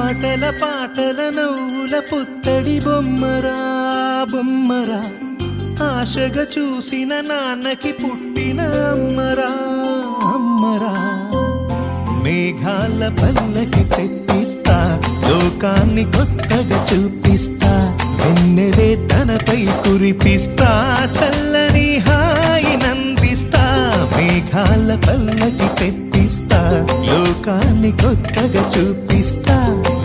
ఆటల పాటల నవ్వుల పుత్తడి బొమ్మరా బొమ్మరా, ఆశగా చూసిన నాన్నకి పుట్టిన అమ్మరా అమ్మరా. మేఘాల పల్లకి తెప్పిస్తా, లోకాన్ని కొత్తగా చూపిస్తా, వెన్నెలే తనపై కురిపిస్తా, చల్లని హాయి నందిస్తా. మేఘాల పల్లకి తెప్పిస్తా, లోకాన్ని కొత్తగా చూపిస్తా,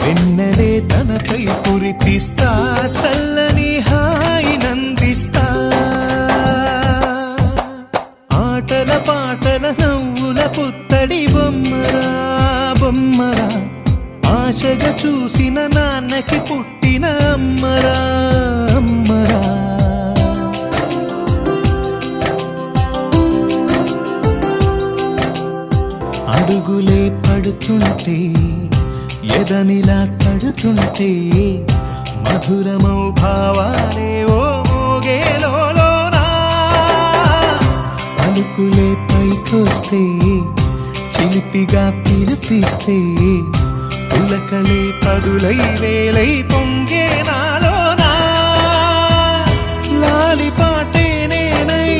వెన్నెలే తనపై కురిపిస్తా, చల్లని హాయి నందిస్తా. ఆటల పాటల నవ్వుల పుత్తడి బొమ్మరా బొమ్మరా, ఆశగా చూసిన నాన్నకి పుట్టిన అమ్మరా అమ్మరా. అడుగులే పడుతుంటే ఎదనిలా తడుతుంటే, మధురమౌ భావాలే ఓ మోగేలోనా. పలుకులే పైకొస్తే చిలిపిగా పిలిపిస్తే, పులకలే పదులై వేలై పొంగే నాలోనా. లాలి పాటే నేనై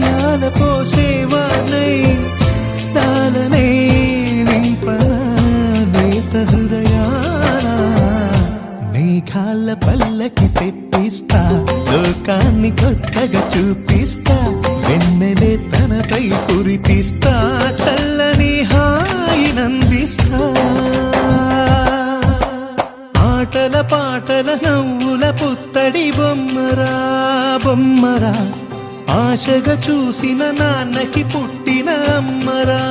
లాల పోసేవానై, లాలనే నింపనా నేత హృదయాన. మేఘాల పల్లకి తెప్పిస్తా, లోకాన్ని కొత్తగా చూపిస్తా, వెన్నెలే తనపై కురిపిస్తా, చల్లని హాయి నందిస్తా. ఆటల పాటల నవ్వుల పుత్తడి బొమ్మరా బొమ్మరా, ఆశగా చూసిన నాన్నకి పుట్టిన అమ్మరా.